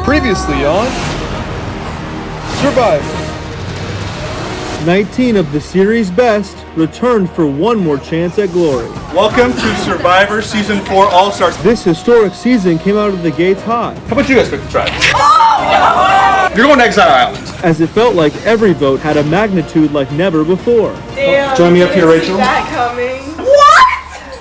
Previously on Survivor. 19 of the series' best returned for one more chance at glory. Welcome to Survivor Season 4 All-Stars. This historic season came out of the gates hot. How about you guys pick the tribe? Oh! You're going to Exile Island. As it felt like every vote had a magnitude like never before. Damn, join me up here, Rachel. That coming.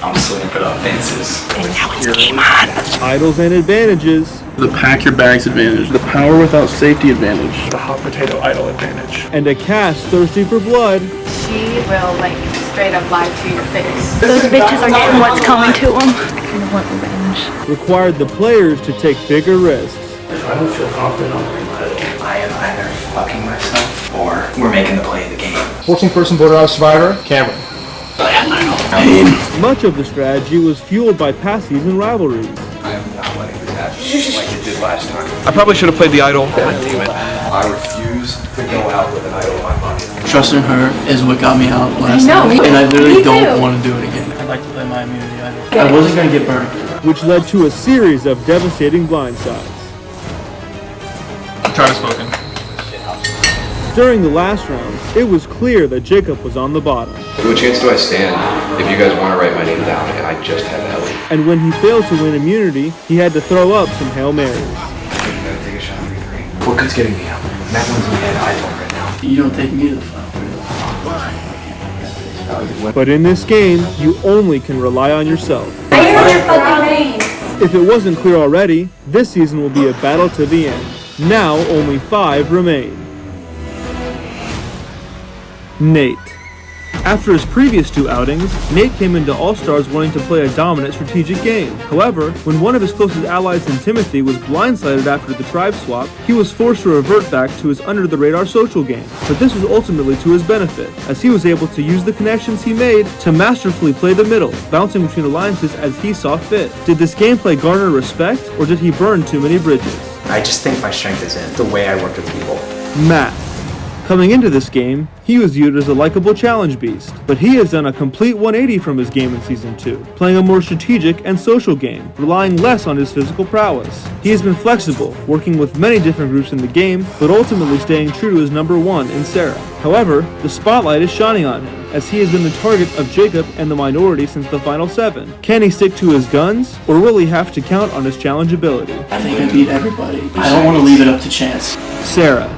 I'm swinging for the fences. And now it's game on. Idols and advantages. The pack your bags advantage. The power without safety advantage. The hot potato idol advantage. And a cast thirsty for blood. She will, like, straight up lie to your face. Those bitches are getting what's coming to them. I kind of want revenge. Required the players to take bigger risks. If I don't feel confident on my idol, I am either fucking myself or we're making the play of the game. 14th person voted out of Survivor, Cameron. Much of the strategy was fueled by past season rivalries. I am not letting this happen like it did last time. I probably should have played the idol. God damn it. I refuse to go out with an idol in my pocket. Trusting her is what got me out last know, time. And I literally me don't too. want to do it again. I'd like to play my immunity idol. I wasn't going to get burned. Which led to a series of devastating blindsides. Travis spoken. During the last round, it was clear that Jacob was on the bottom. What chance do I stand if you guys want to write my name down and I just have Ellie? And when he failed to win immunity, he had to throw up some Hail Marys. You gotta take a shot at 3-3. What good's getting me out? That one's in my head idol right now. You don't take me to the final. But in this game, you only can rely on yourself. If it wasn't clear already, this season will be a battle to the end. Now only 5 remain. Nate. After his previous 2 outings, Nate came into All-Stars wanting to play a dominant strategic game. However, when one of his closest allies in Timothy was blindsided after the tribe swap, he was forced to revert back to his under-the-radar social game. But this was ultimately to his benefit, as he was able to use the connections he made to masterfully play the middle, bouncing between alliances as he saw fit. Did this gameplay garner respect, or did he burn too many bridges? I just think my strength is in the way I work with people. Matt. Coming into this game, he was viewed as a likable challenge beast, but he has done a complete 180 from his game in Season 2, playing a more strategic and social game, relying less on his physical prowess. He has been flexible, working with many different groups in the game, but ultimately staying true to his number 1 in Sarah. However, the spotlight is shining on him, as he has been the target of Jacob and the minority since the final 7. Can he stick to his guns, or will he have to count on his challenge ability? I think I beat everybody. I don't want to leave it up to chance. Sarah.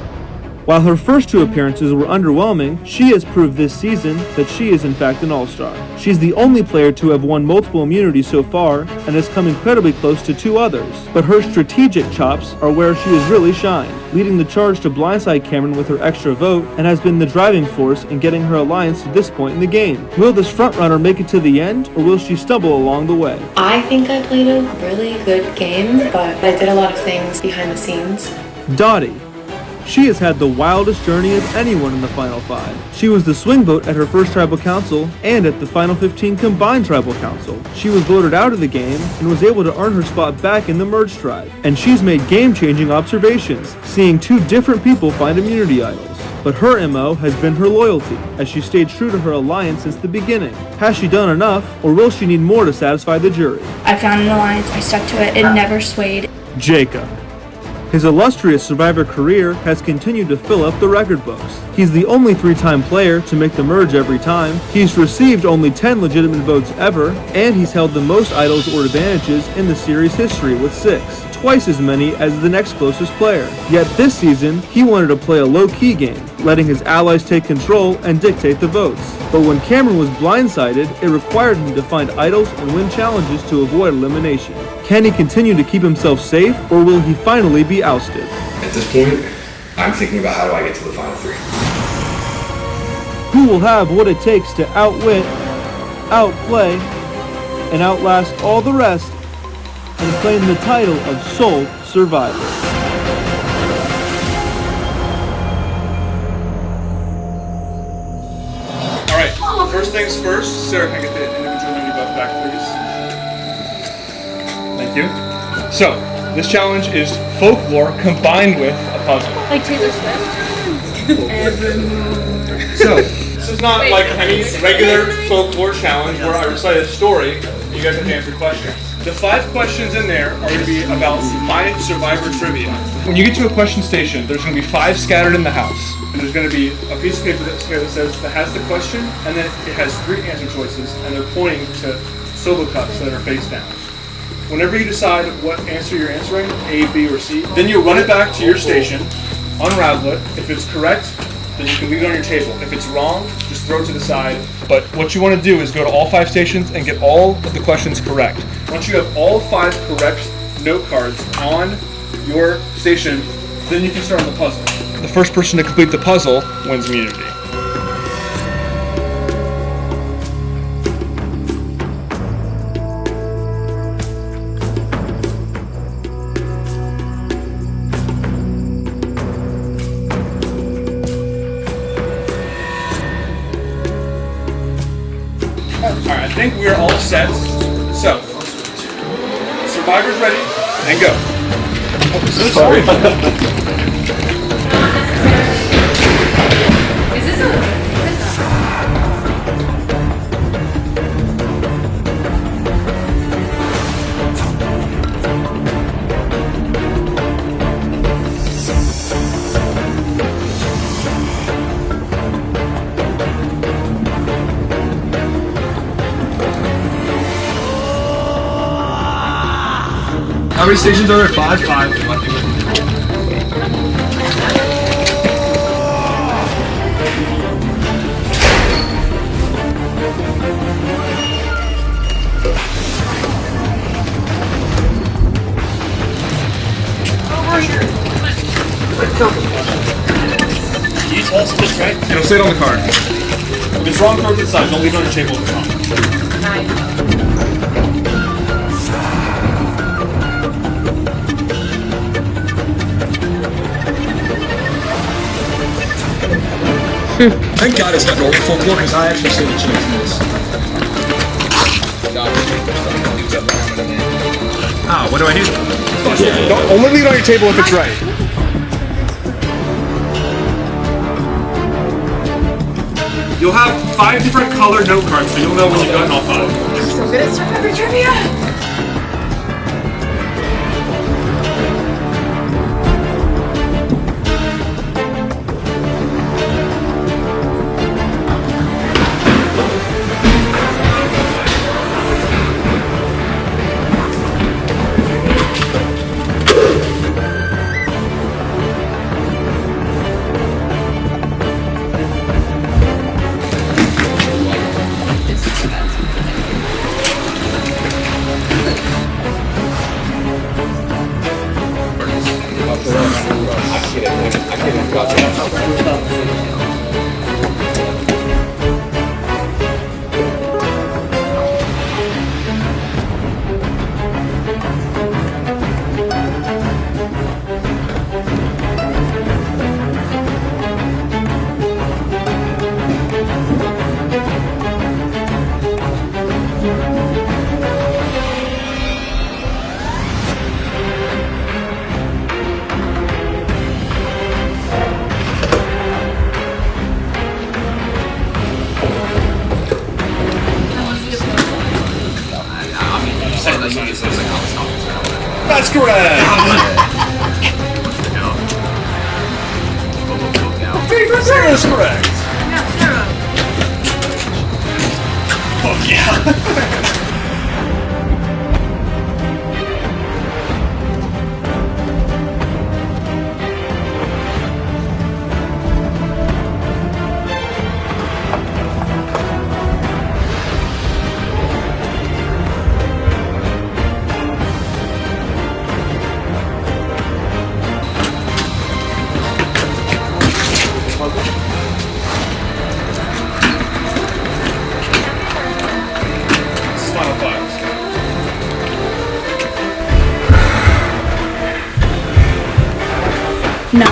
While her first 2 appearances were underwhelming, she has proved this season that she is in fact an all-star. She's the only player to have won multiple immunities so far, and has come incredibly close to 2 others. But her strategic chops are where she has really shined, leading the charge to blindside Cameron with her extra vote, and has been the driving force in getting her alliance to this point in the game. Will this frontrunner make it to the end, or will she stumble along the way? I think I played a really good game, but I did a lot of things behind the scenes. Dottie. She has had the wildest journey of anyone in the Final 5. She was the swing vote at her first Tribal Council and at the Final 15 Combined Tribal Council. She was voted out of the game and was able to earn her spot back in the Merge Tribe. And she's made game-changing observations, seeing 2 different people find immunity idols. But her MO has been her loyalty, as she stayed true to her alliance since the beginning. Has she done enough, or will she need more to satisfy the jury? I found an alliance, I stuck to it, it never swayed. Jacob. His illustrious Survivor career has continued to fill up the record books. He's the only 3-time player to make the merge every time, he's received only 10 legitimate votes ever, and he's held the most idols or advantages in the series history with 6, twice as many as the next closest player. Yet this season, he wanted to play a low-key game, letting his allies take control and dictate the votes. But when Cameron was blindsided, it required him to find idols and win challenges to avoid elimination. Can he continue to keep himself safe, or will he finally be ousted? At this point, I'm thinking about how do I get to the final 3. Who will have what it takes to outwit, outplay, and outlast all the rest, and claim the title of sole survivor? Alright, first things first. Sarah, can I get the individual immunity buff back, please? Thank you. So, this challenge is folklore combined with a puzzle. Like Taylor Swift? So, this is not like any regular folklore challenge where I recite a story. You guys have to answer questions. The 5 questions in there are going to be about my survivor trivia. When you get to a question station, there's going to be 5 scattered in the house. And there's going to be a piece of paper that says that has the question, and then it has 3 answer choices, and they're pointing to solo cups that are face down. Whenever you decide what answer you're answering, A, B, or C, then you run it back to your station, unravel it. If it's correct, then you can leave it on your table. If it's wrong, just throw it to the side. But what you want to do is go to all 5 stations and get all of the questions correct. Once you have all 5 correct note cards on your station, then you can start on the puzzle. The first person to complete the puzzle wins immunity. Alright, I think we're all set. So, survivors ready, and go. Oh, so sorry. Is this a... How many stations are there? 5? 5. Can you tell us if it's right? It'll say it on the card. If it's wrong, throw it to the side. Don't leave it on your table if it's wrong. 9. Thank God it's not normal folklore because I actually see the chance in this. Ah, what do I do? Don't, only leave it on your table if it's right. You'll have 5 different color note cards, so you'll know when you've gotten all 5. I'm so good at survivor trivia. That's correct! Zero is correct! Fuck yeah! No.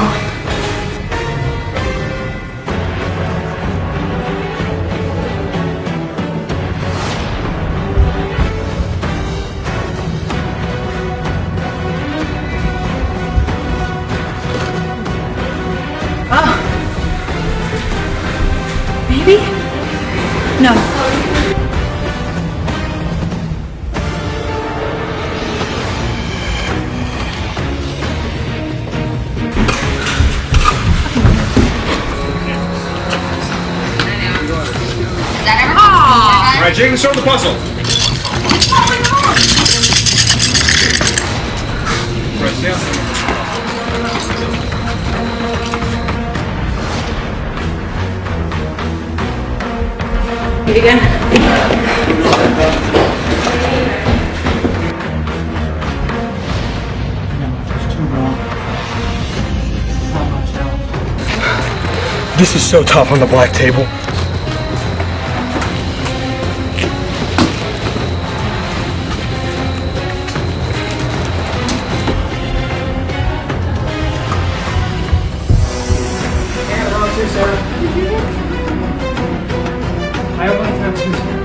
Oh. Maybe? No. Alright, Jake, let's start with the puzzle. Press down. Do it again. This is so tough on the black table. I only have 2, sir.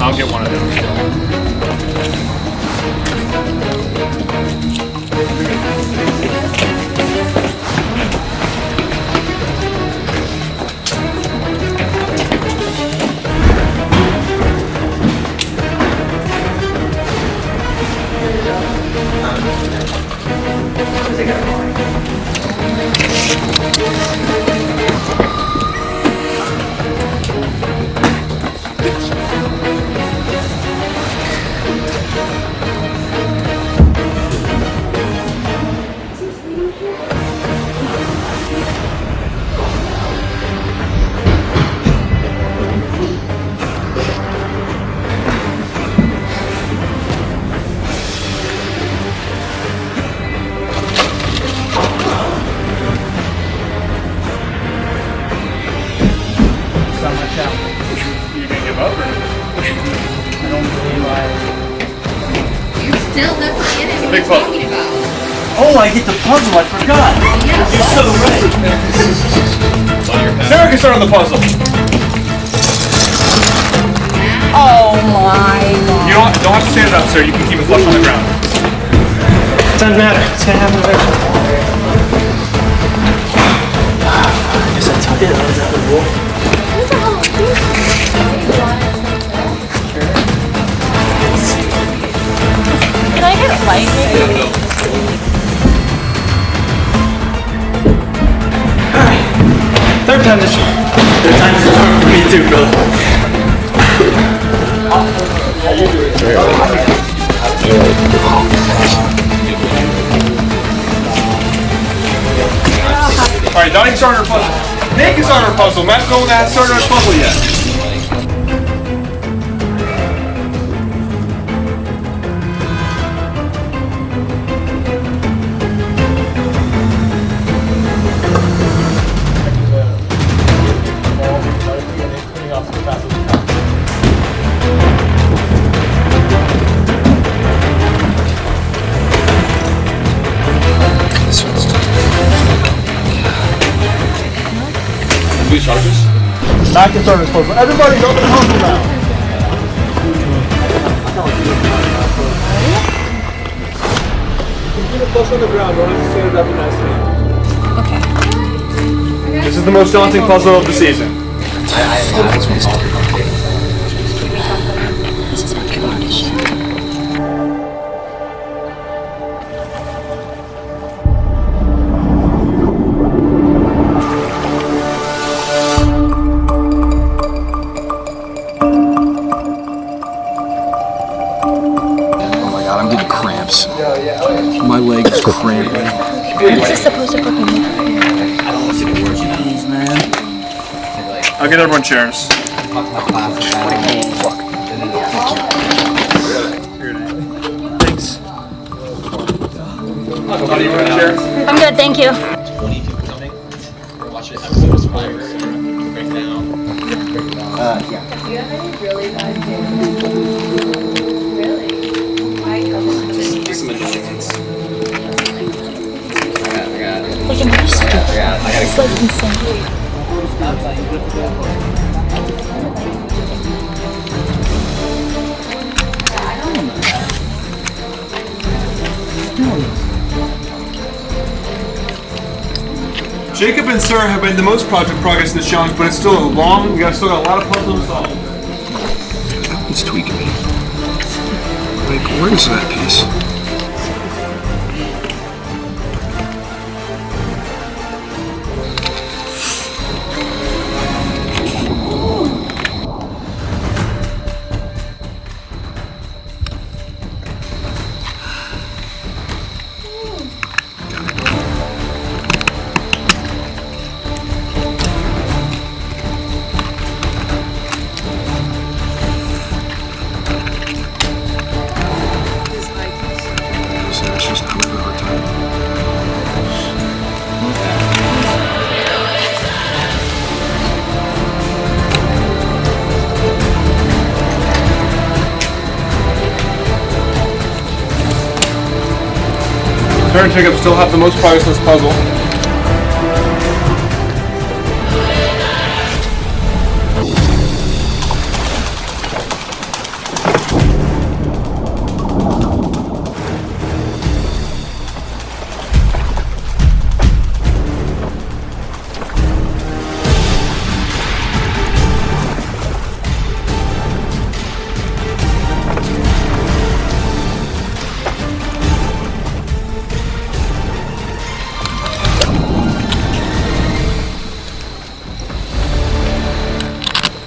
I'll get one of them. You gonna give up or? I don't believe You're still definitely in it. It's a big puzzle. Oh, I get the puzzle, I forgot. You're so right. Sarah can start on the puzzle. Oh my god. You don't have to stand it up, sir. You can keep it flush on the ground. Doesn't matter. It's gonna happen eventually. I guess I took it. I was out the door. Can I get a light maybe? Third time this year. Third time's the charm for me too, Phil. Alright, Donnie can start on her puzzle. Nick is on her puzzle. Matt's going to have started on his puzzle yet. Charges? Matt can start his puzzle. Everybody go to the puzzle now. Keep the puzzle on the ground. Don't have to stand it up and nice. This is the most daunting puzzle of the season. This is fucking hard as shit. I'm getting cramps. My leg is cramping. What's this supposed to fucking look like? Jeez, man. I'll get everyone chairs. Fuck. Thanks. How do you want a chair? I'm good, thank you. Do you have any really bad days? Really? Why come Some annoying ones. Like, am I stupid? It's like insane. Jacob and Sarah have made the most progress in this challenge, but it's still long. We still got a lot of puzzles to solve. That one's tweaking me. Like, where is that piece? It's just having a hard time. Sarah and Jacob still have the most progress in this puzzle.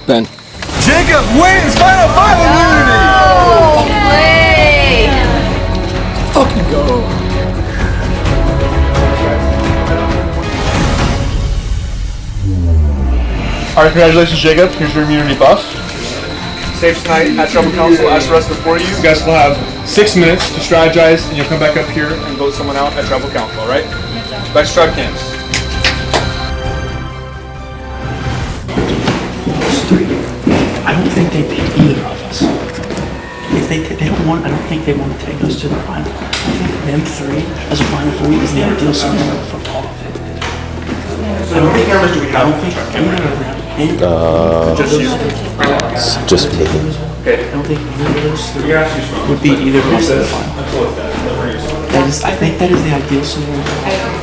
Ben. Jacob wins Final Five immunity! Yay! Fucking go. Alright, congratulations, Jacob. Here's your immunity buff. Safe tonight at Tribal Council as the rest before you. You guys will have 6 minutes to strategize, and you'll come back up here and vote someone out at Tribal Council, alright? Back to tribe camps. I don't think they pick either of us. If they don't want, I don't think they want to take us to the final. I think them three as a final four is the ideal scenario for all of it. I don't think either of them. Just me. I don't think either of those three would be either of us in the final. I think that is the ideal scenario.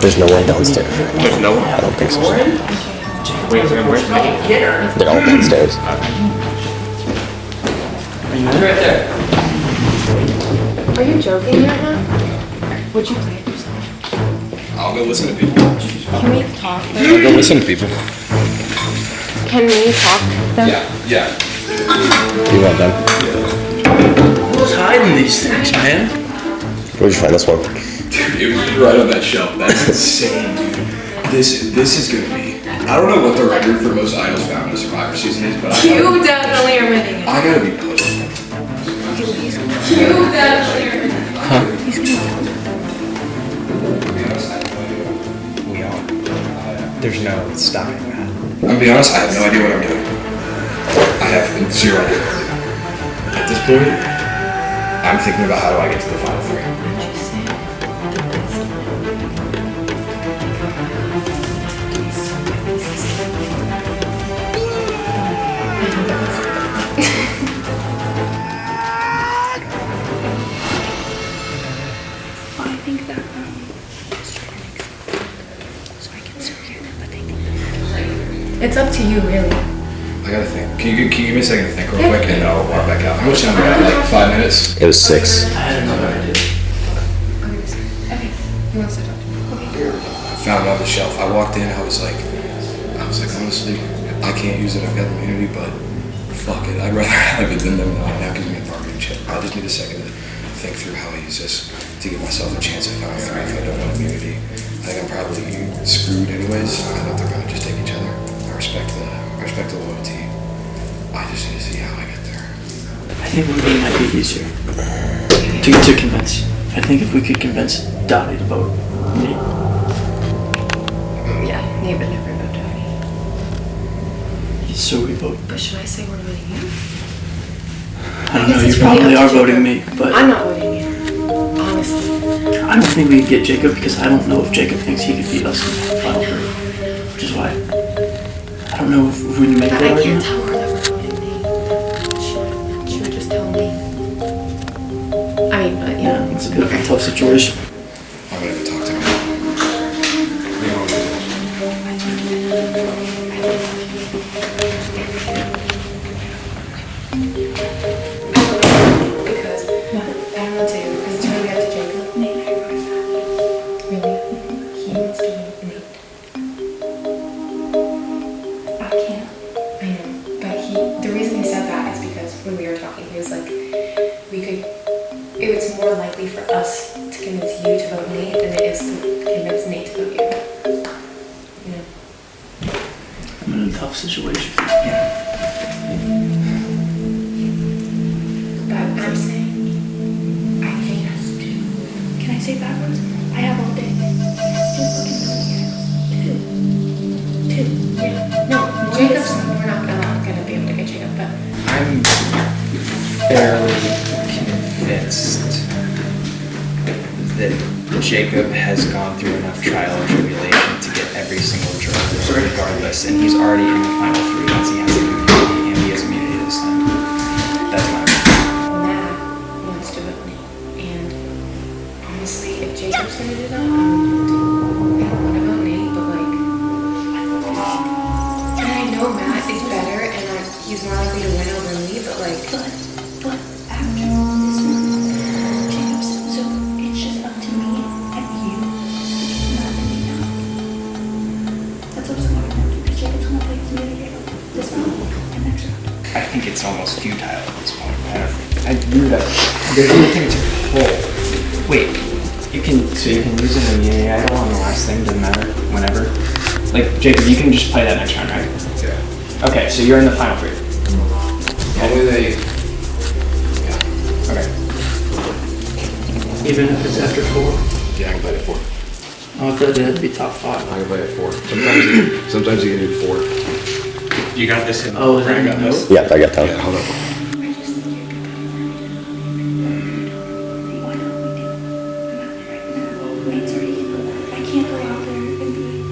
There's no one downstairs. There's no one. I don't think so. Wait, where's me? They're all downstairs. Right there. Are you joking right now? Would you play it yourself? I'll go listen to people. Can we talk I'll though? go listen to people. Can we talk though? Yeah. You want them? Who's hiding these things, man? Where'd you find this one? Dude, it was right on that shelf. That's insane, dude. This is gonna be. I don't know what the record for most idols found in a Survivor season is, but You definitely are winning it. I gotta be pushed. You definitely are winning it. We are. There's no stopping that. I'm gonna be honest, I have no idea what I'm doing. I have zero idea. At this point, I'm thinking about how do I get to the final three. I think that so I can still hear them, but they think It's up to you, really. I gotta think. Can you give me a second to think real quick and I'll walk back out. How much time do we have? Like 5 minutes? It was 6. I had another idea. Okay. He wants to talk to me. Found it on the shelf. I walked in, I was like, honestly, I can't use it. I've got immunity, but fuck it. I'd rather have it than them not. That gives me a bargaining chip. I just need a second to think through how I use this to give myself a chance at final three if I don't want immunity. I think I'm probably screwed anyways. I know they're gonna just take each other. I respect the loyalty. I just need to see how I get there. I think voting might be easier to convince. I think if we could convince Dottie to vote me. Yeah, you would never vote Johnny. So we vote. But should I say we're voting you? I don't know, you probably are voting me, but I'm not voting you. Honestly. I don't think we can get Jacob because I don't know if Jacob thinks he could beat us in the final three. Which is why I don't know if we can make But that I can't argument. tell her that we're voting me. She would just tell me. I mean, but yeah. It's a bit of a tough situation. I'm gonna have to talk to him. Because I don't know too, because it's really up to Jacob. Really? He wants to vote Nate. I can't. I know, but the reason he said that is because when we were talking, he was like, it was more likely for us to convince you to vote Nate than it is to convince Nate to vote you. You know? I'm in a tough situation. But I'm saying, I think Can I say backwards? I have all day. Two. yeah. No, Jacob's, we're not gonna be able to get Jacob, but I'm fairly convinced that Jacob has gone through enough trial and tribulation to get every single juror regardless, and he's already in the final three once he has immunity, and he has immunity this time. That's my opinion. Matt wants to vote Nate. And honestly, if Jacob's gonna do that, I'm gonna do it. I don't wanna vote Nate, but like, and I know Matt is better and he's more likely to win over me, but like, But after this one, Jacob's, so it's just up to me and you, not me now. That's what's going to happen, because Jacob's going to play community this round and next round. I think it's almost futile at this point. I agree that there's nothing to pull. Wait, you can use an immunity idol on the last thing, doesn't matter, whenever. Like, Jacob, you can just play that next round, right? Yeah. Okay, so you're in the final three. Only they. Okay. Even if it's after 4? Yeah, I can play it 4. Oh, I thought it had to be top 5. I can play it 4. Sometimes you can do 4. You got this in. Oh, is that Brian got no? this. Yeah, I got that. Yeah, hold on. I just think you're why don't we do it right now? Nate's already, I can't go out there and be,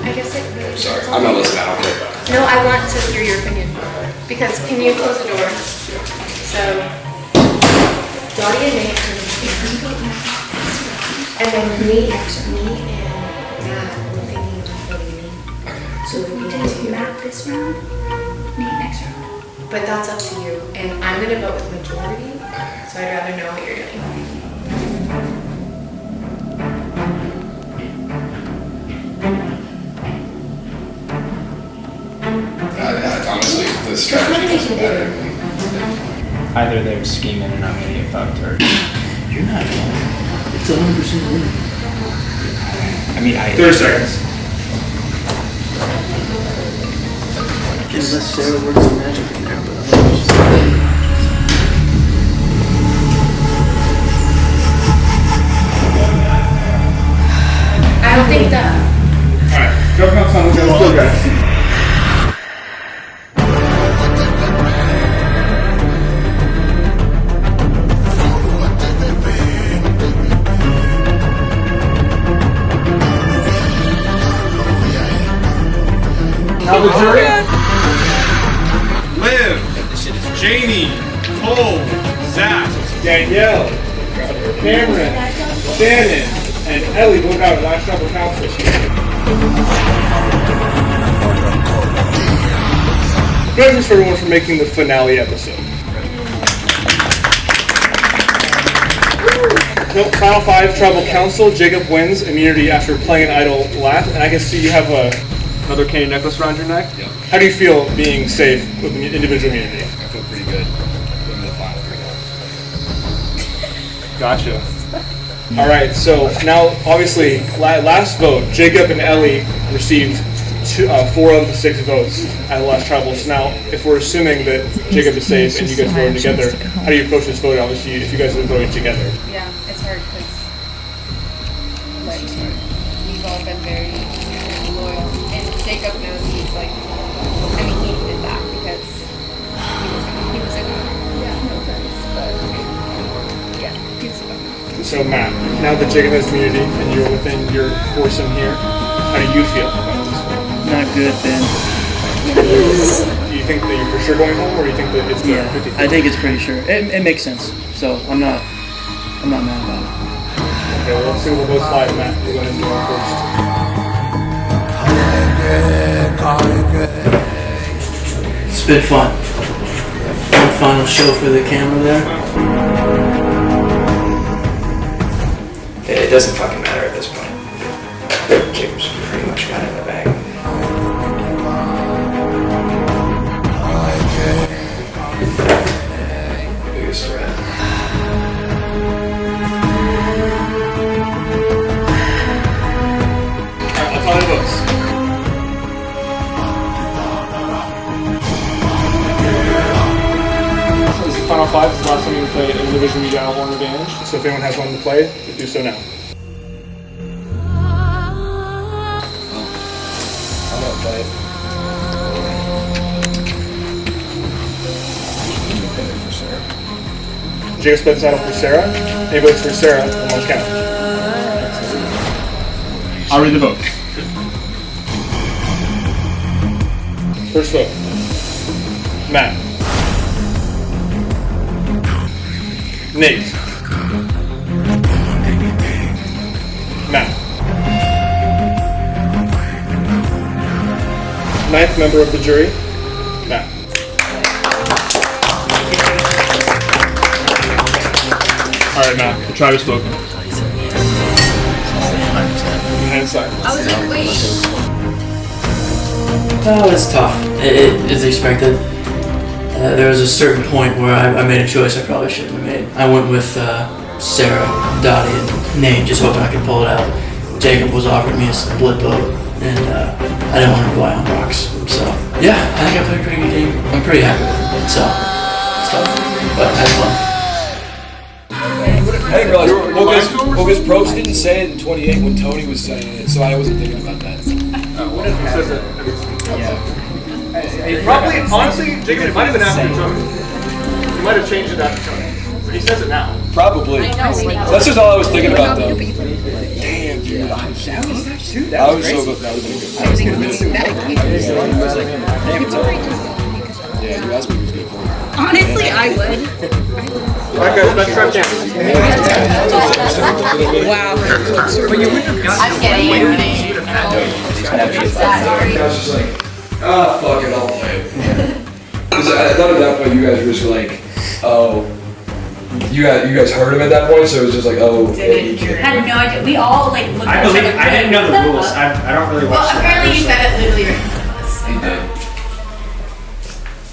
I guess it really. Sorry, I'm not listening. I don't care. No, I want to hear your opinion. Because can you close the door? So, Dottie and Nate and then me and Matt were thinking about voting me. So we need Take to, Matt this round, Nate next round. but that's up to you. And I'm gonna vote with majority, so I'd rather know what you're doing. Honestly, the strategy doesn't matter. Either they're scheming and I'm gonna get fucked, or You're not wrong. It's 100% winning. I mean, 30 seconds. Unless Sarah works some magic in there, but 100%. I don't think that. Alright, jump up on the go, guys. Now the jury. Liv, Janie, Cole, Zach, Danielle, Cameron, Shannon, and Ellie vote out last tribal council. Congratulations for everyone for making the finale episode. So, final 5 tribal council. Jacob wins immunity after playing an idol last, and I can see you have another candy necklace around your neck. Yep. How do you feel being safe with individual immunity? I feel pretty good. I'm in the final 3 now. Gotcha. All right, so now obviously last vote, Jacob and Ellie received 4 of the 6 votes at the last tribal. So now, if we're assuming that Jacob is safe and you guys voted together, how do you approach this vote? Obviously, if you guys are voting together. Yeah, it's hard because like we've all been very loyal, and Jacob knows he's like. I mean, he did that because he was in no offense, but yeah, he was in. So Matt, now that Jacob has immunity and you're within your foursome here, how do you feel about this? Not good, Ben. Do you think that you're for sure going home, or do you think that it's 50-50? I think it's pretty sure. It makes sense. So I'm not mad about it. Okay, well, let's see what we'll both slide. Matt, you're going to go first. been fun. One final show for the camera there. It doesn't fucking matter at this point. Jacob's pretty much got it in the bag. Biggest threat. Alright, I'll tell you books. This is the final 5. This is the last time you can play in the Division Media Horn Advantage. So if anyone has one to play, do so now. I'm gonna play it. For Sarah. Jacob split the title for Sarah. He votes for Sarah. One more count. I'll read the vote. First vote. Matt. Nate. Matt. Ninth member of the jury. Matt. Alright, Matt. The tribe has spoken. Hindsight. I was like, wait. Oh, it's tough. It is expected. There was a certain point where I made a choice I probably shouldn't have made. I went with Sarah, Dottie, and Nate, just hoping I could pull it out. Jacob was offering me a split vote, and I didn't want to rely on rocks. So, yeah, I think I played a pretty good game. I'm pretty happy with it. So, it's tough, but I had fun. I didn't realize Bogus Probst didn't say it in 28 when Tony was saying it, so I wasn't thinking about that. What if he says it? Probably, honestly, Jacob, it might have been after Tony. He might have changed it after Tony. But he says it now. Probably. That's just all I was thinking about, though. Damn, dude. I was so good. That would have been good. Yeah, you asked me who's good for it. Honestly, I would. Alright guys, best trap down. Wow. I'm getting it. I was just like, fuck it, I'll play it. Because I thought at that point you guys were just like, oh, you guys heard him at that point, so it was just like, oh, I had no idea. We all like looked at each other. I didn't know the rules. I don't really watch. Well, apparently you said it literally right in front of us. He did.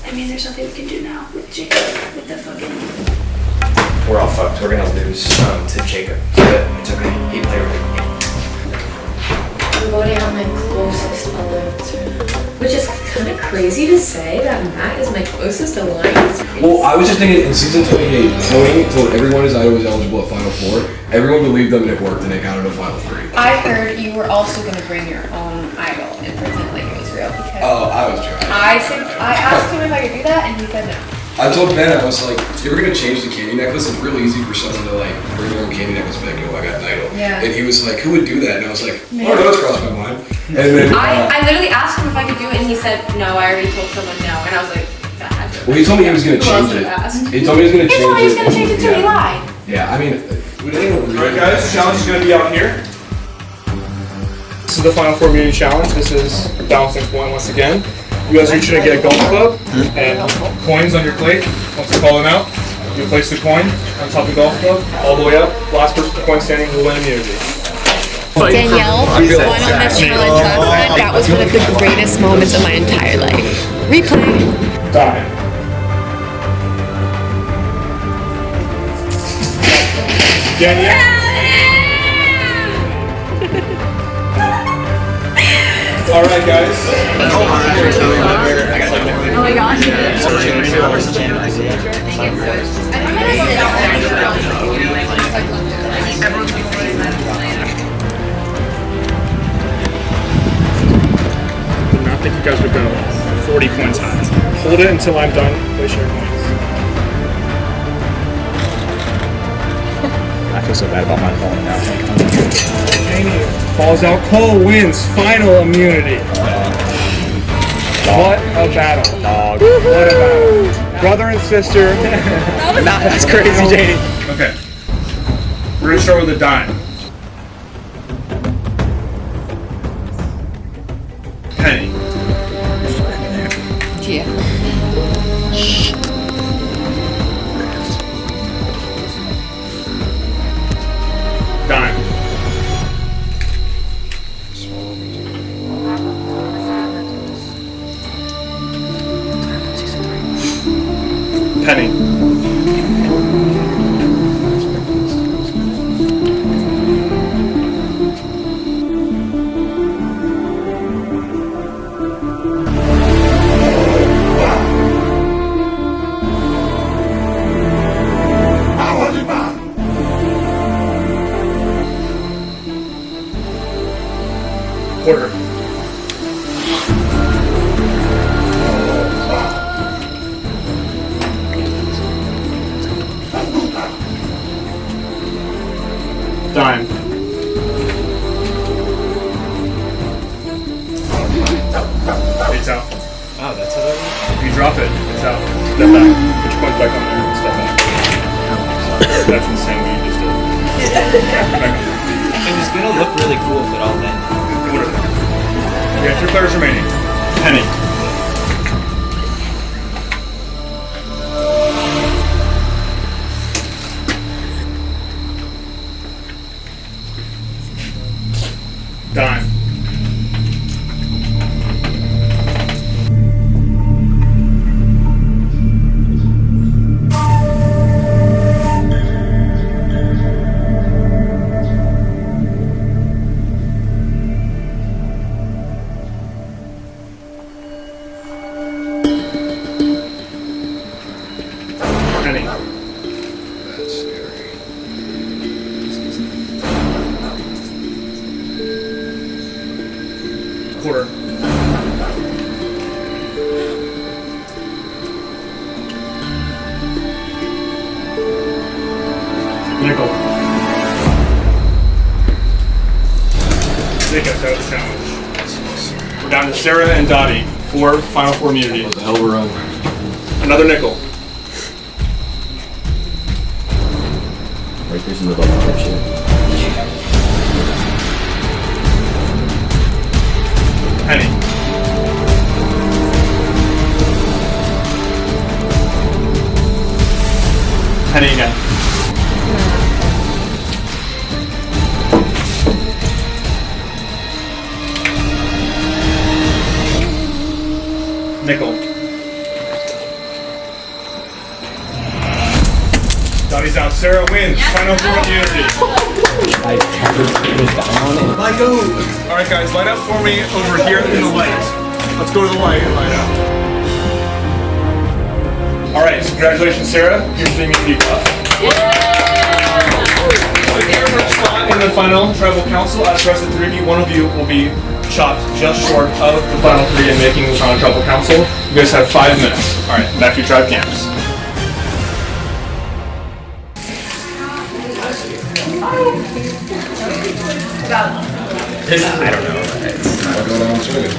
I mean, there's nothing we can do now with Jacob, with the fucking... We're all fucked. We're gonna lose to Jacob. But it's okay. He played really good. I'm voting out my closest alliance. Which is kind of crazy to say that Matt is my closest alliance. Well, I was just thinking in season 28, Tony told everyone his idol was eligible at Final 4. Everyone believed them and it worked, and they got it at Final 3. I heard you were also going to bring your own idol and pretend like it was real because Oh, I was trying. I asked him if I could do that and he said no. I told Ben, I was like, if you're gonna change the candy necklace, it's really easy for someone to like bring their own candy necklace back and go, I got an idol. Yeah. And he was like, who would do that? And I was like, oh no, it's crossed my mind. And then I literally asked him if I could do it and he said no, I already told someone no. And I was like, that. Well, he told me he was gonna Who else change would have asked? it. He told me he was gonna He change told me he was it. going to change it too, he lied. Yeah, I mean, we didn't Alright guys, the challenge is going to be out here. This is the Final 4 Immunity Challenge. This is a balancing point once again. You guys are each going to get a golf club and coins on your plate. Once you call them out, you place the coin on top of the golf club, all the way up. Last person with the coin standing will win immunity. Danielle won on this challenge last time. That was one of the greatest moments of my entire life. Replay. Die. Danielle. All right, guys. Oh my gosh. Did not think you guys would go 40 coins high. Hold it until I'm done. Place your coins. I feel so bad about my falling now. Janie falls out. Cole wins final immunity. What a battle. Dog. What a battle. Brother and sister. Nah, that's crazy, Janie. Okay. We're going to start with a dime. Penny. Yeah. Dime. Penny. Quarter. Dime. It's out. Oh, that's how that works? If you drop it, it's out. Step back. Put your points back on there and step back. That's insane what you just did. Back on. It was gonna look really cool if it all landed. Whatever. You got 2 players remaining. Penny. Dime. Penny. That's scary. Quarter. Nickel. Jacob's out of the challenge. We're down to Sarah and Dottie. Final four immunity. That was a hell of a run. Another nickel. Right there's in the double option. Penny. Penny again. Nickel. Dottie's out. Sarah wins. Final four immunity. I was down on it. Let go. All right, guys, light up for me over here in the light. Let's go to the light and light up. All right, so congratulations, Sarah. Here's the immunity buff. If you're in a spot in the final tribal council, out of the rest of the 3 of you, one of you will be chopped just short of the final 3 and making the final tribal council. You guys have 5 minutes. All right, back to your tribe camps. I don't know. It's I'll go down swinging. I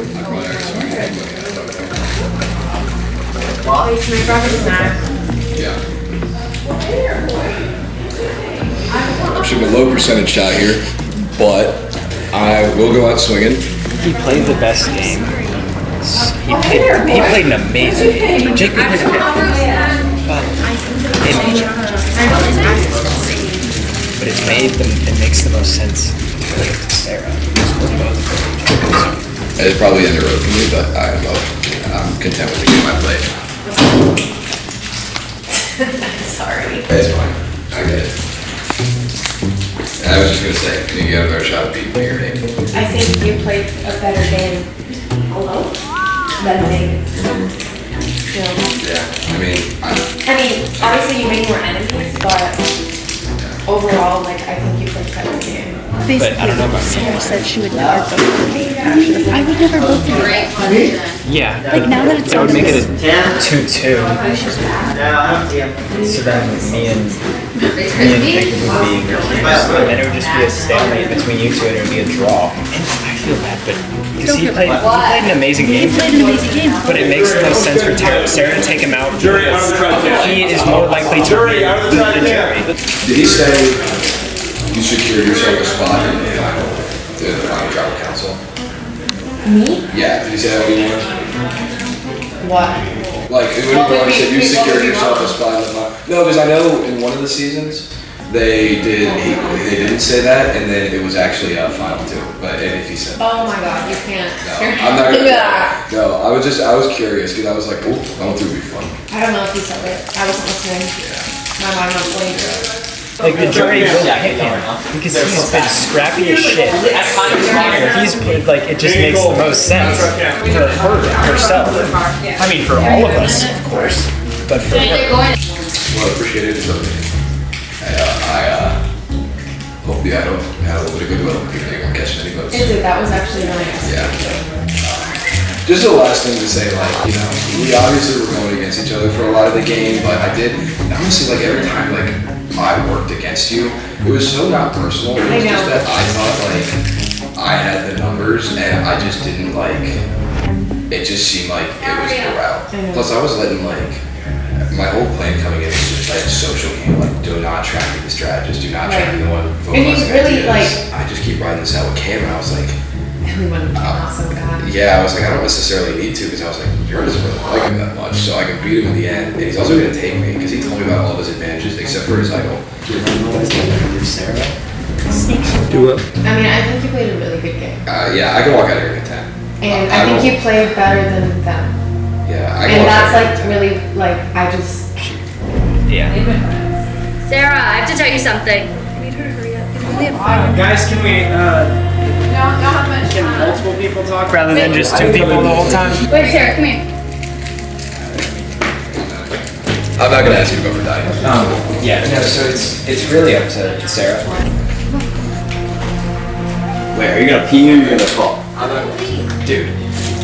probably already swung anybody. Yeah. I'm shooting a low percentage shot here, but I will go out swinging. He played the best game. He played an amazing game. Jake played a but it makes the most sense to play to Sarah. It probably ended road for me, but I'm content with the game I played. Sorry. It's fine. I get it. And I was just gonna say, can you get another shot at beating your name? I think you played a better game. Hello? Than me. Yeah, I mean, obviously you made more enemies, but overall, like, I think you played a better game. But I don't know about Sarah said she would never vote for me. I would never vote for you. yeah. Like, now that it's That would on make it this- a 2-2. So then me and Jacob would be your teams. And then it would just be a stalemate between you two and it would be a draw. And I feel bad, but because he played an amazing game. He played an amazing game. But it makes no sense for Sarah to take him out. Jury out of the tribe camp. He is more likely to win than the jury. did he say You secured yourself a spot in the final tribal council. Me? Yeah, did you say that when you won? What? Like, when you said you secured yourself a spot in the final. No, because I know in one of the seasons, they didn't say that, and then it was actually a final too. But if he said, Oh my god, you can't. no, I'm not gonna. No, I was curious because I was like, oh, going through would be fun. I don't know if he said it. I wasn't listening. My mind was blank. Like the jury really hit him because he's been scrappy as shit. He's like, it just makes the most sense for her herself. I mean, for all of us, of course, but for her. Well, I appreciate it. I hope the idol had a little bit of goodwill because they weren't catching any votes. It did. That was actually really nice. Yeah. Just the last thing to say, like, you know, we obviously were going against each other for a lot of the game, but I did, honestly, like, every time, like, I worked against you, it was so not personal. It was just that I thought, like, I had the numbers, and I just didn't, like, it just seemed like it was a route. Plus, I was letting, like, my whole plan coming in was just like social game, like do not track me the strategist, do not track me the one focusing really, ideas. I just keep riding this out with Cam, and I was like, we wouldn't be awesome guy. yeah, I was like, I don't necessarily need to, because I was like, Jared doesn't really like him that much, so I can beat him in the end, and he's also gonna take me, because he told me about all of his advantages, except for his idol. Sarah? Do it. I mean, I think you played a really good game. Yeah, I can walk out of here at 10. And I think you played better than them. Yeah, I and that's like really, like, I just... Yeah. Sarah, I have to tell you something. I need her to hurry up. It's only at 5. Guys, can we, Don't have much can time. multiple people talk rather than just two people the whole time? Wait, Sarah, come here. I'm not gonna ask you to go for diet. Yeah, no, so it's really up to Sarah. Wait, are you gonna pee or are you gonna fall? Dude,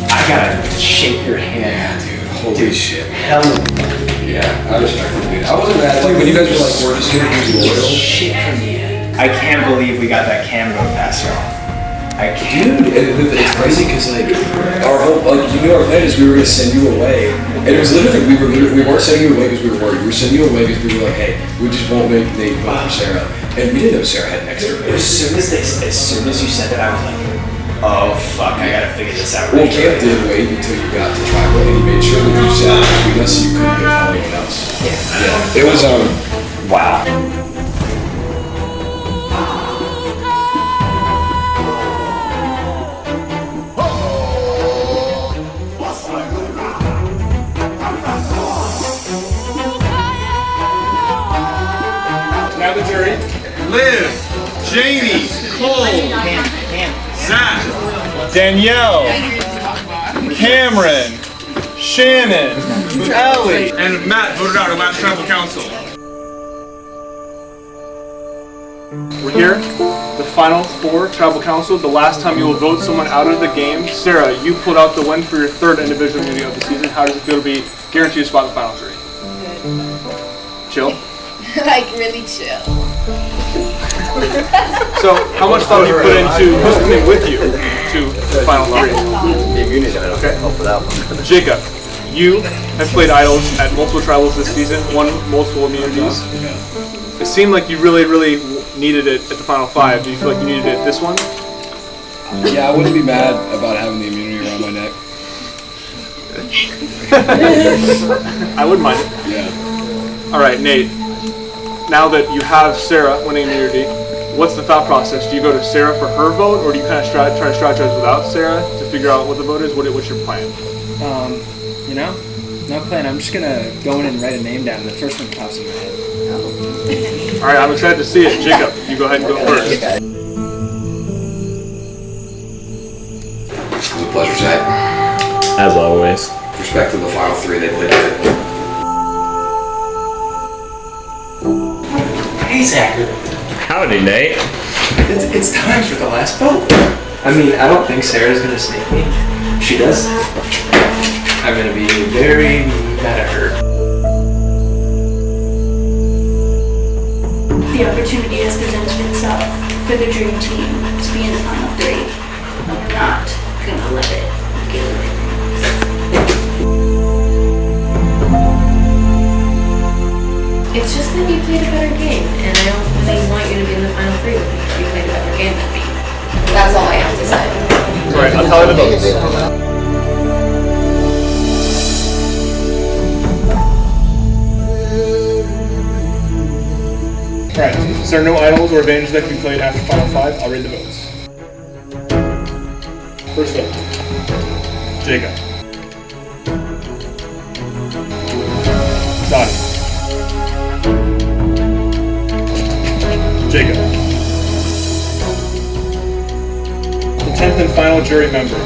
I gotta shake your hand. Yeah, dude, holy shit. Hell yeah, I respect it, dude. I wasn't mad, like, when you guys were like, we're just gonna use loyal. Shit from you. I can't believe we got that cam vote past y'all. I can't. Dude, it's crazy because like our whole, like, you know, our plan is we were gonna send you away, and it was literally we weren't sending you away because we were worried. We were sending you away because we were like, hey, we just won't make Nate vote for Sarah, and we didn't know Sarah had an extra vote. As soon as you said that, I was like, oh fuck, I gotta figure this out. Well, Camp did wait until you got to tribal, and he made sure that you sat between us so you couldn't go tell anyone else. Yeah. It was wow. Now the jury. Liv, Janie, Cole, Zach, Danielle, Cameron, Shannon, Ellie, and Matt voted out of last tribal council. We're here, the final 4 tribal council. The last time you will vote someone out of the game. Sarah, you pulled out the win for your 3rd individual immunity of the season. How does it feel to be guaranteed a spot in the final 3? Chill? Like, really chill. So, how much thought have you put into who's coming with you to the final 3? Okay. Jacob, you have played idols at multiple tribals this season, won multiple immunities. It seemed like you really, really needed it at the final 5. Do you feel like you needed it this one? yeah, I wouldn't be mad about having the immunity around my neck. I wouldn't mind it. Yeah. All right, Nate. Now that you have Sarah winning immunity, what's the thought process? Do you go to Sarah for her vote, or do you kind of try to strategize without Sarah to figure out what the vote is? What's your plan? You know, no plan. I'm just gonna go in and write a name down. The first one that pops in my head. All right, I'm excited to see it. Jacob, you go ahead and go first. It was a pleasure, Zach. As always. With respect to the final 3, they played good. Hey, Zachary. Howdy, Nate. It's time for the last vote. I mean, I don't think Sarah's gonna snake me. If she does, I'm gonna be very mad at her. The opportunity has presented itself for the dream team to be in the final 3. I'm not gonna let it get away from us. It's just that you played a better game, and I don't really want you to be in the final 3 with game with me. That's all I have to say. Alright, I'll tally the votes. Alright, so there are no idols or advantages that can be played after Final 5. I'll read the votes. First vote, Jacob. Dottie. Jacob. The 10th and final jury member,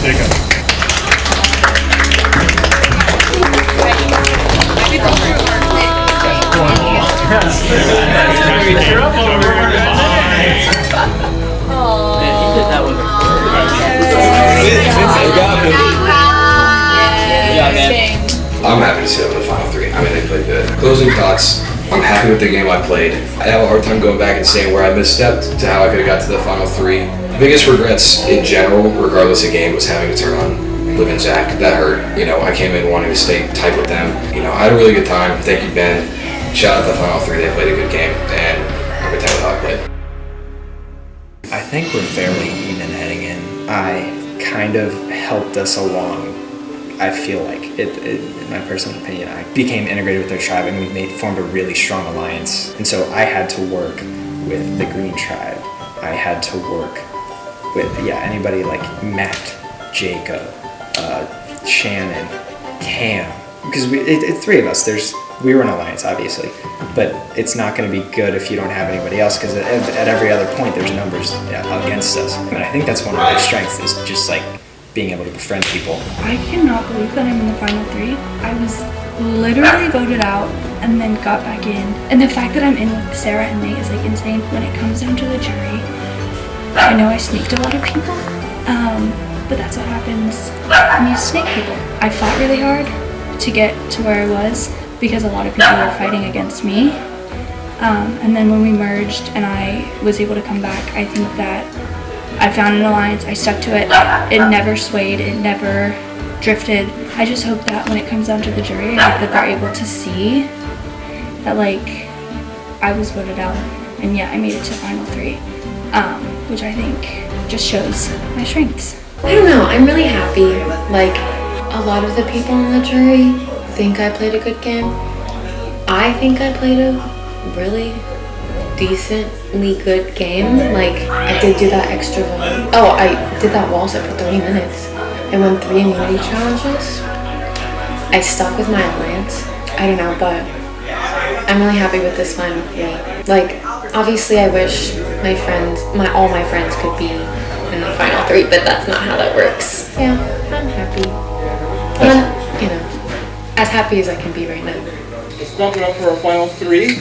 Jacob. I'm happy to see them in the final 3. I mean, they played good. Closing thoughts. I'm happy with the game I played. I have a hard time going back and saying where I misstepped to how I could have got to the final 3. The biggest regrets in general, regardless of game, was having to turn on Liv and Zach. That hurt. You know, I came in wanting to stay tight with them. You know, I had a really good time. Thank you, Ben. Shout out to the final 3. They played a good game, and I'm content with how I played. I think we're fairly even heading in. I kind of helped us along. I feel like, in my personal opinion, I became integrated with their tribe and we formed a really strong alliance. And so I had to work with the Green Tribe. I had to work with, anybody like Matt, Jacob, Shannon, Cam. Because it's 3 of us. We were an alliance, obviously, but it's not going to be good if you don't have anybody else, because at every other point there's numbers against us. And I think that's one of my strengths, is just like being able to befriend people. I cannot believe that I'm in the final 3. I was literally voted out and then got back in. And the fact that I'm in with Sarah and Nate is like insane. When it comes down to the jury, I know I sneaked a lot of people, but that's what happens when you snake people. I fought really hard to get to where I was, because a lot of people were fighting against me. And then when we merged and I was able to come back, I think that I found an alliance, I stuck to it. It never swayed, it never drifted. I just hope that when it comes down to the jury, I hope that they're able to see that, like, I was voted out. And yeah, I made it to final 3, which I think just shows my strengths. I don't know, I'm really happy. Like, a lot of the people in the jury think I played a good game. I think I played a really decently good game. Like, I did do that extra vote. Oh, I did that wall set for 30 minutes. I won 3 immunity challenges. I stuck with my alliance. I don't know, but I'm really happy with this final 3. Like, obviously I wish all my friends could be in the final 3, but that's not how that works. Yeah, I'm happy. I'm, as happy as I can be right now. Let's bump it up for our final 3.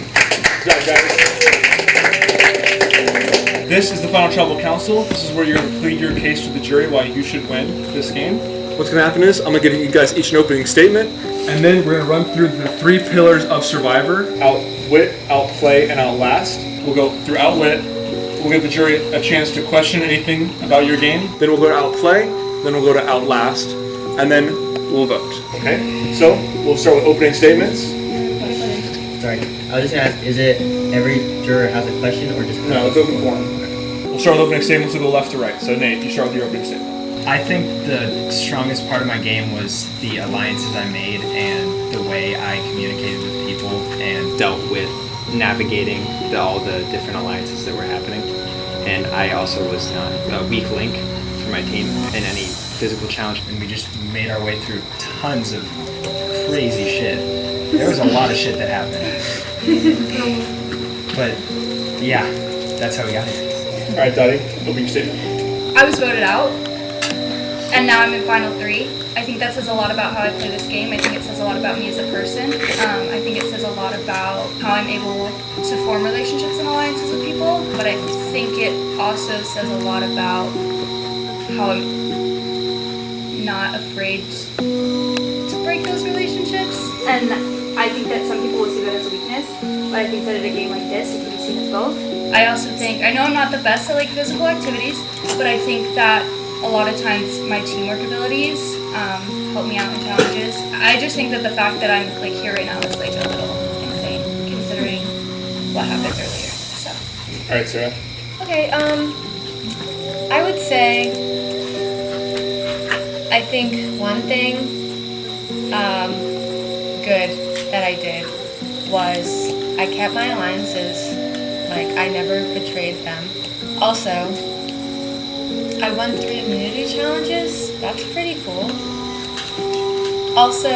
This is the final tribal council. This is where you're going to plead your case to the jury why you should win this game. What's going to happen is I'm going to give you guys each an opening statement, and then we're going to run through the 3 pillars of Survivor: outwit, outplay, and outlast. We'll go through outwit. We'll give the jury a chance to question anything about your game. Then we'll go to outplay. Then we'll go to outlast, and then we'll vote. Okay? So we'll start with opening statements. Sorry, I was just gonna ask, is it every juror has a question or just... No, it's open forum. We'll start with opening statements. We'll go left to right. So Nate, you start with your opening statement. I think the strongest part of my game was the alliances I made and the way I communicated with people and dealt with navigating all the different alliances that were happening. And I also was not a weak link for my team in any physical challenge. And we just made our way through tons of crazy shit. There was a lot of shit that happened. But yeah, that's how we got here. All right, Dottie, opening statement. I was voted out, and now I'm in final 3. I think that says a lot about how I play this game. I think it says a lot about me as a person. I think it says a lot about how I'm able to form relationships and alliances with people, but I think it also says a lot about how I'm not afraid to break those relationships. And I think that some people will see that as a weakness, but I think that in a game like this, it can be seen as both. I also think, I know I'm not the best at like physical activities, but I think that a lot of times my teamwork abilities help me out in challenges. I just think that the fact that I'm like here right now is like a little insane considering what happened earlier. So. All right, Sarah. Okay, I would say, I think one thing, good that I did was I kept my alliances, like I never betrayed them. Also, I won 3 immunity challenges, that's pretty cool. Also,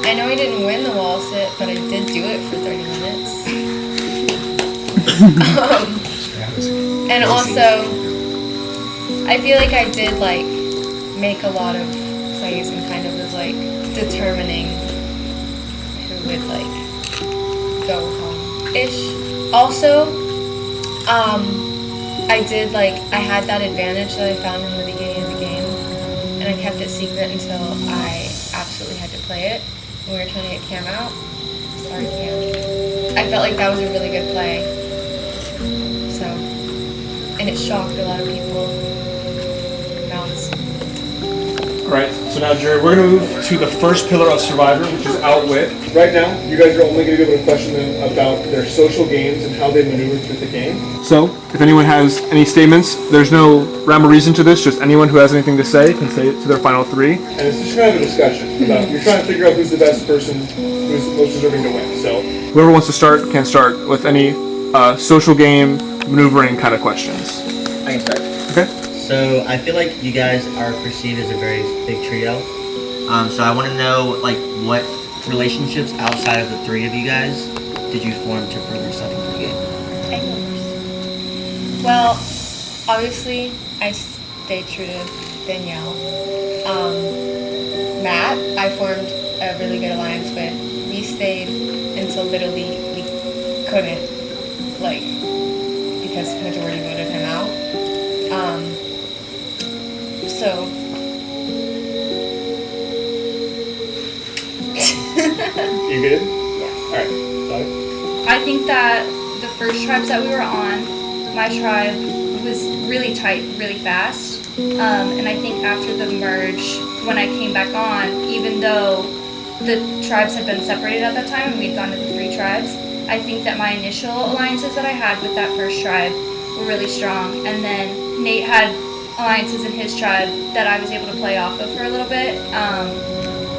I know I didn't win the wall sit, but I did do it for 30 minutes. And also, I feel like I did like make a lot of plays and kind of was like determining who would like go home-ish. Also, I did like, I had that advantage that I found in the beginning of the game, and I kept it secret until I absolutely had to play it. When we were trying to get Cam out. Sorry, Cam. I felt like that was a really good play. So, and it shocked a lot of people. Mouths. Alright, so now Jerry, we're going to move to the first pillar of Survivor, which is outwit. Right now, you guys are only going to be able to question them about their social games and how they maneuver through the game. So, if anyone has any statements, there's no rhyme or reason to this, just anyone who has anything to say can say it to their final 3. And it's just kind of a discussion about, you're trying to figure out who's the best person, who's most deserving to win. So, whoever wants to start can start with any social game, maneuvering kind of questions. I can start. Okay. So I feel like you guys are perceived as a very big trio. So I want to know like what relationships outside of the 3 of you guys did you form to further study the game? I go first. Well, obviously I stayed true to Danielle. Matt, I formed a really good alliance with. We stayed until literally we couldn't, like, because majority voted him out. So you good? Yeah. Alright, Dottie? I think that the first tribes that we were on, my tribe was really tight, really fast. And I think after the merge, when I came back on, even though the tribes had been separated at that time and we'd gone to the 3 tribes, I think that my initial alliances that I had with that first tribe were really strong. And then Nate had alliances in his tribe that I was able to play off of for a little bit.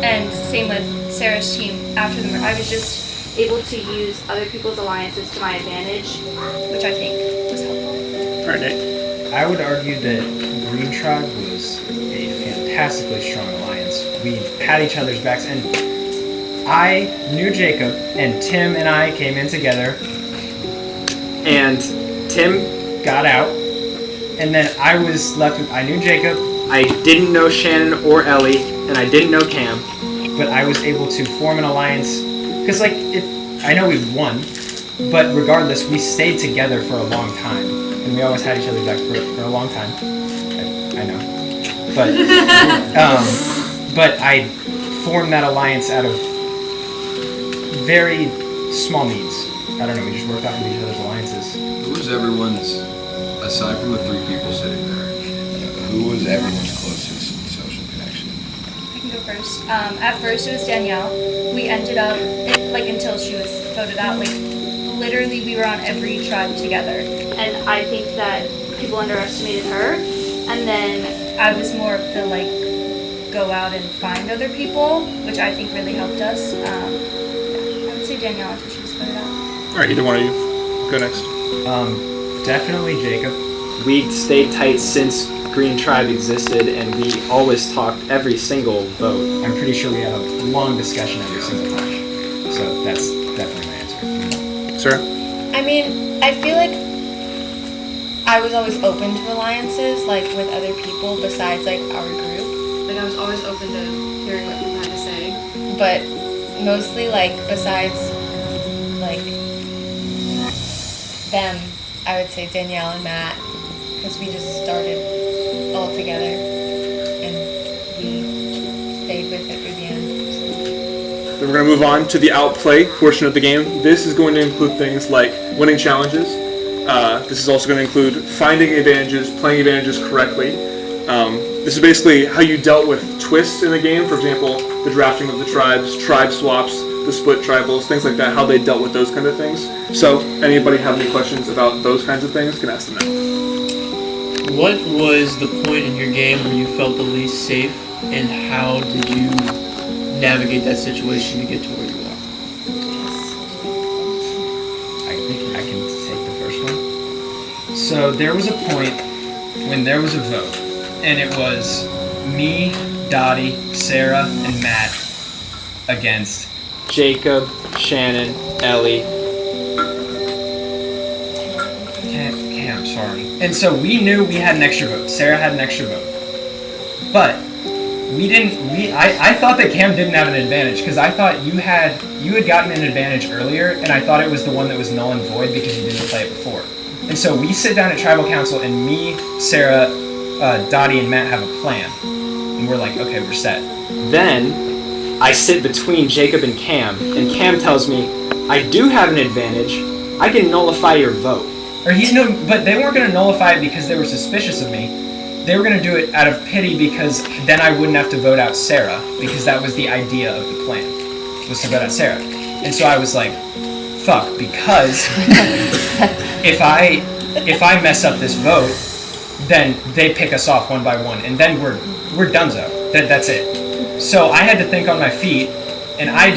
And same with Sarah's team after the merge. I was just able to use other people's alliances to my advantage, which I think was helpful. Alright, Nate. I would argue that Green Tribe was a fantastically strong alliance. We had each other's backs, and I knew Jacob, and Tim and I came in together, and Tim got out, and then I was left with, I knew Jacob, I didn't know Shannon or Ellie, and I didn't know Cam, but I was able to form an alliance, because like, I know we won, but regardless, we stayed together for a long time, and we always had each other's back for a long time. I know, but I formed that alliance out of very small means. I don't know, we just worked off of each other's alliances. Who was everyone's, aside from the 3 people sitting there, who was everyone's closest social connection? I can go first. At first it was Danielle. We ended up, like until she was voted out, like literally we were on every tribe together. And I think that people underestimated her. And then I was more of the like, go out and find other people, which I think really helped us. I would say Danielle until she was voted out. Alright, either one of you. Go next. Definitely Jacob. We stayed tight since Green Tribe existed, and we always talked every single vote. I'm pretty sure we had a long discussion every single time. So that's definitely my answer. Sarah? I mean, I feel like I was always open to alliances, like with other people besides like our group. Like I was always open to hearing what people had to say. But mostly like besides like them, I would say Danielle and Matt, because we just started all together and we stayed with it through the end. Then we're going to move on to the outplay portion of the game. This is going to include things like winning challenges. This is also going to include finding advantages, playing advantages correctly. This is basically how you dealt with twists in the game. For example, the drafting of the tribes, tribe swaps, the split tribals, things like that, how they dealt with those kind of things. So, anybody have any questions about those kinds of things, can ask them now. What was the point in your game where you felt the least safe, and how did you navigate that situation to get to where you are? I think I can take the first one. So there was a point when there was a vote, and it was me, Dottie, Sarah, and Matt against Jacob, Shannon, Ellie, Cam, sorry. And so we knew we had an extra vote. Sarah had an extra vote. But I thought that Cam didn't have an advantage because I thought you had gotten an advantage earlier, and I thought it was the one that was null and void because you didn't play it before. And so we sit down at Tribal Council, and me, Sarah, Dottie, and Matt have a plan. And we're like, okay, we're set. Then I sit between Jacob and Cam tells me, I do have an advantage. I can nullify your vote. But they weren't going to nullify it because they were suspicious of me. They were going to do it out of pity because then I wouldn't have to vote out Sarah, because that was the idea of the plan, was to vote out Sarah. And so I was like, fuck, because if I mess up this vote, then they pick us off one by one, and then we're donezo. That's it. So I had to think on my feet, and I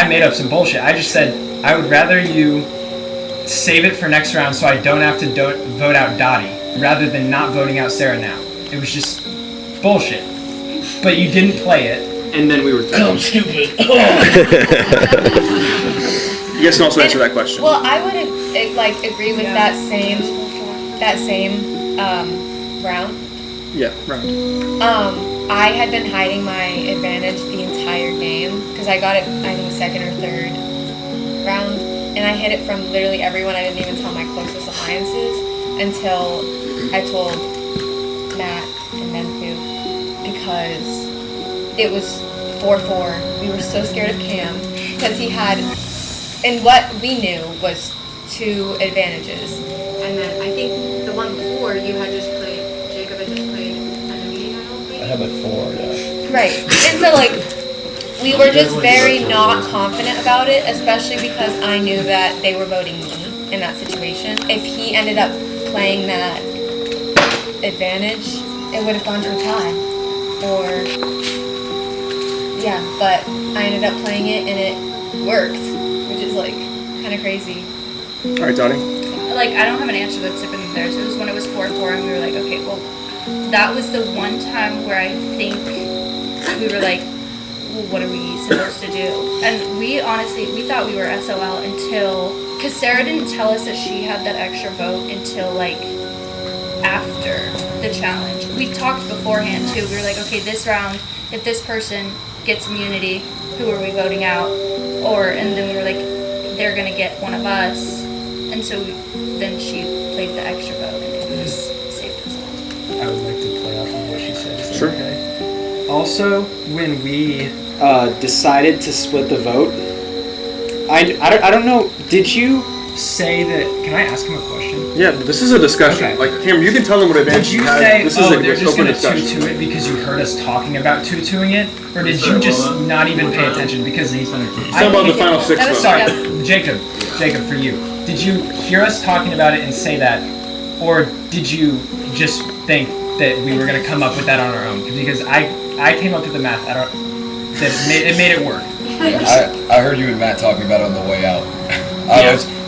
made up some bullshit. I just said, I would rather you save it for next round so I don't have to vote out Dottie, rather than not voting out Sarah now. It was just bullshit. But you didn't play it, and then we were done. I'm stupid. You guys can also answer that question. Well, I would agree with that same round. Yeah, round. I had been hiding my advantage the entire game because I got it, I think, second or third round, and I hid it from literally everyone. I didn't even tell my closest alliances until I told Matt and Menfu, because it was 4-4. We were so scared of Cam because he had, and what we knew was 2 advantages. And then I think the one before you had just played, Jacob had just played enemy, I don't think. I had like 4, yeah. Right. And so we were just very not confident about it, especially because I knew that they were voting me in that situation. If he ended up playing that advantage, it would have gone to a tie. But I ended up playing it and it worked, which is kind of crazy. Alright, Dottie. I don't have an answer that's different than theirs. It was when it was 4-4 and we were like, okay, well, that was the one time where I think we were like, well, what are we supposed to do? And we thought we were SOL until, because Sarah didn't tell us that she had that extra vote until after the challenge. We talked beforehand too. We were like, okay, this round, if this person gets immunity, who are we voting out? And then we were like, they're gonna get one of us. And so then she played the extra vote and it just saved us all. I would like to play off of what she said. Is that Sure. Okay? Also, when we decided to split the vote, I don't know, did you say that, can I ask him a question? Yeah, this is a discussion. Okay. Cam, you can tell them what advantage Did you have. say, This is they're just open going to discussion. tutu it because you heard us talking about tutuing it? Or did you just not even pay attention? Because He's talking about the final 6 votes. Sorry, Jacob, for you. Did you hear us talking about it and say that? Or did you just think that we were going to come up with that on our own? Because I came up with the math. It made it work. I heard you and Matt talking about it on the way out.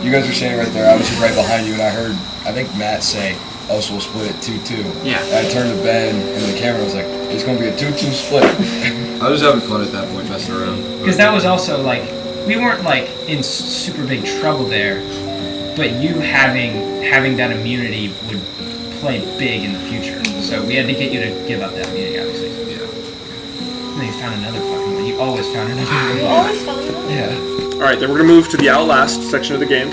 You guys were standing right there. I was just right behind you, and I heard, I think Matt say, oh, so we'll split it 2-2. Yeah. And I turned to Ben, and the camera was like, it's going to be a 2-2 split. I was having fun at that point, messing around. Because that was also we weren't in super big trouble there, but you having that immunity would play big in the future. So we had to get you to give up that immunity, obviously. Yeah. And then you found another fucking one. You always found another one. You always found another. Yeah. Alright, then we're going to move to the outlast section of the game.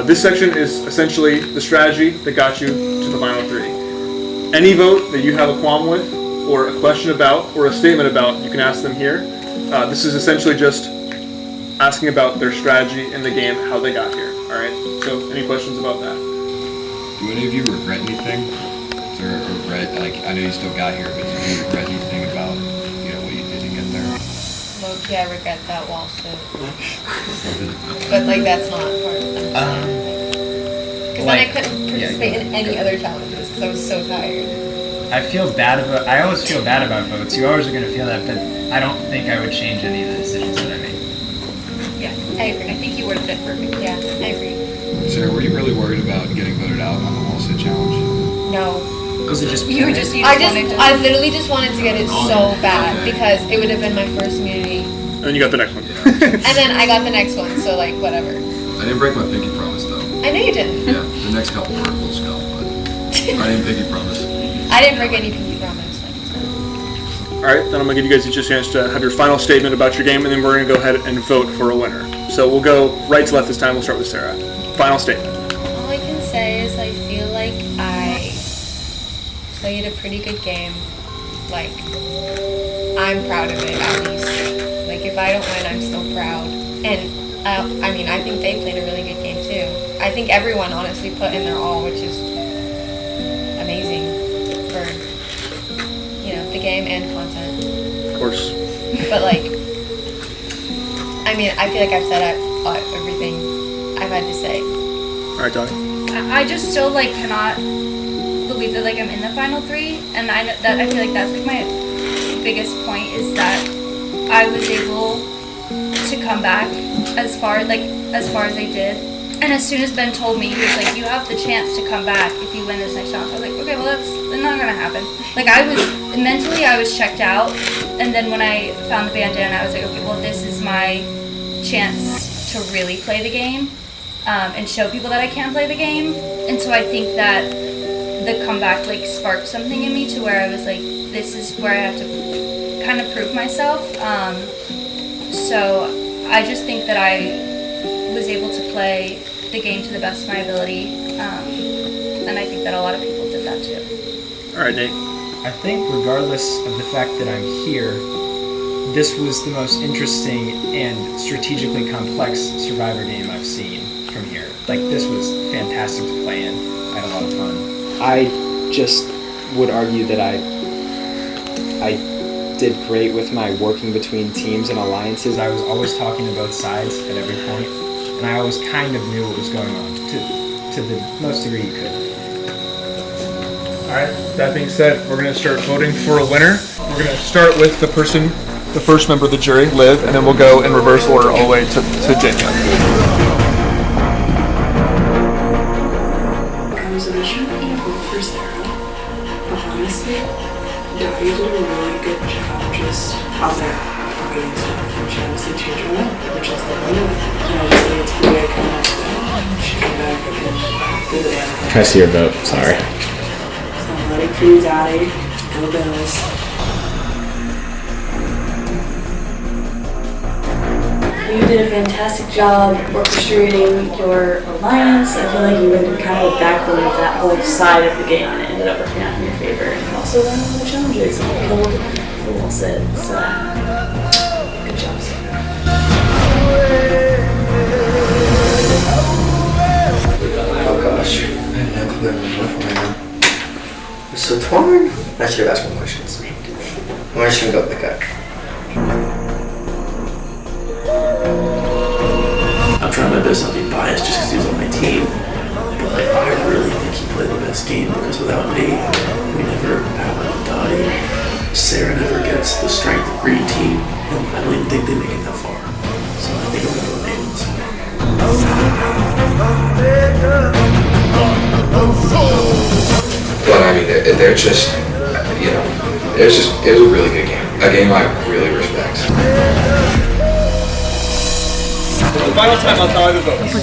This section is essentially the strategy that got you to the final 3. Any vote that you have a qualm with, or a question about, or a statement about, you can ask them here. This is essentially just asking about their strategy in the game, how they got here. Alright, so any questions about that? Do any of you regret anything? Or regret, I know you still got here, but do you regret anything about, what you did to get there? Low Yeah, I regret that wall so much. But like that's not part of it. Because then I couldn't participate in any other challenges because I was so tired. I always feel bad about votes. You always are going to feel that, but I don't think I would change any of the decisions that I made. Yeah, I agree. I think you worded it perfect. Yeah, I agree. Sarah, were you really worried about getting voted out on the wall sit challenge? No. Was it just you I literally just wanted to get it so bad because it would have been my first immunity. And then you got the next one. And then I got the next one, so like whatever. I didn't break my pinky promise though. I know you didn't. Yeah, the next couple were a little scuff, but I didn't pinky promise. I didn't break any pinky promise. All right, then I'm gonna give you guys each a chance to have your final statement about your game, and then we're gonna go ahead and vote for a winner. So we'll go right to left this time. We'll start with Sarah. Final statement. All I can say is I feel like I played a pretty good game. Like, I'm proud of it at least. Like, if I don't win, I'm still proud. And I mean, I think they played a really good game too. I think everyone honestly put in their all, which is amazing for, you know, the game and content. Of course. But like, I mean, I feel like I've said everything I've had to say. All right, Donnie. I just still like cannot believe that like I'm in the final three, and I feel like that's like my biggest point is that I was able to come back as far as I did. And as soon as Ben told me, he was like, you have the chance to come back if you win this next challenge. I was like, okay, well that's not gonna happen. Like I was checked out, and then when I found the bandana, I was like, okay, well this is my chance to really play the game and show people that I can play the game. And so I think that the comeback like sparked something in me to where I was like, this is where I have to kind of prove myself. So I just think that I was able to play the game to the best of my ability, and I think that a lot of people did that too. All right, Nate. I think regardless of the fact that I'm here, this was the most interesting and strategically complex Survivor game I've seen from here. Like, this was fantastic to play in. I had a lot of fun. I just would argue that I did great with my working between teams and alliances. I was always talking to both sides at every point, and I always kind of knew what was going on to the most degree you could. All right, that being said, we're going to start voting for a winner. We're going to start with the first member of the jury, Liv, and then we'll go in reverse order all the way to Danielle. I was initially going to vote for Sarah, but honestly, Daddy did a really good job just out there getting stuff. She honestly changed her mind, which is the winner. And I just think it's pretty iconic that she came back and did it. Try to see your vote, sorry. So I'm ready for you, Daddy. Go Bills. You did a fantastic job orchestrating your alliance. I feel like you were kind of the backbone of that whole side of the game, and it ended up working out in your favor. And you also won all the challenges and killed the wall sit. So, good job, Sarah. Oh gosh, I have no clue what I'm doing. I'm so torn. I should have asked more questions. I'm just gonna go with the gut. I'm trying my best not to be biased just because he was on my team, but I really think he played the best game because without Nate, we never have Dottie. Sarah never gets the strength of green team, and I don't even think they make it that far. So I think I'm gonna go Nate on this one. But I mean, they're just, you know, it was a really good game. A game I really respect. The final time I'll tally the votes.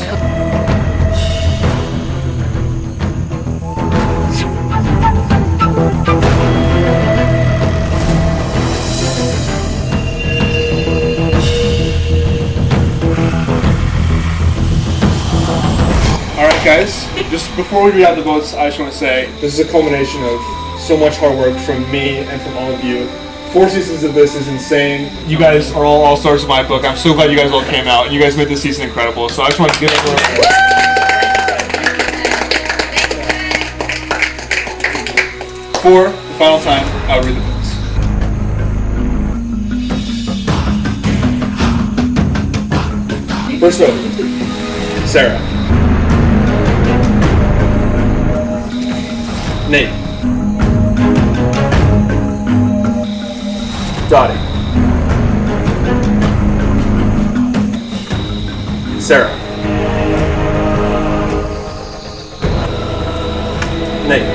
Alright guys, just before we read out the votes, I just want to say this is a culmination of so much hard work from me and from all of you. 4 seasons of this is insane. You guys are all all-stars in my book. I'm so glad you guys all came out, and you guys made this season incredible. So I just want to give everyone for the final time, I'll read the votes. First vote. Sarah. Nate. Dottie. Sarah. Nate.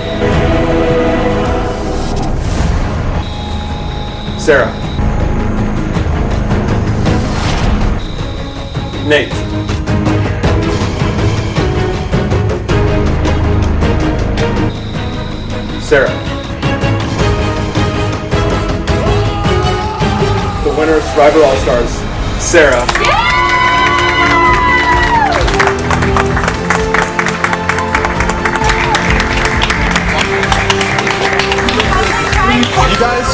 Sarah. Nate. Sarah. The winner of Survivor All-Stars, Sarah. You guys,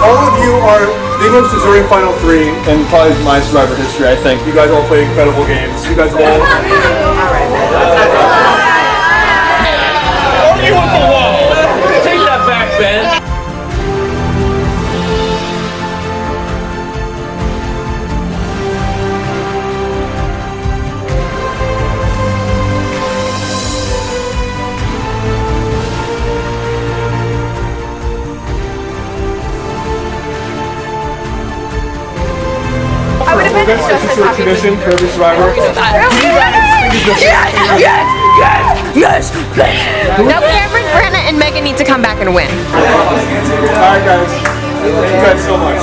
all of you are the most deserving final three in probably my Survivor history, I think. You guys all played incredible games. You guys all... You want the wall? Take that back, Ben. I would have been just as happy. Tradition for every Survivor. Yes! Now Cameron, Brenna, and Megan need to come back and win. Alright guys, thank you guys so much.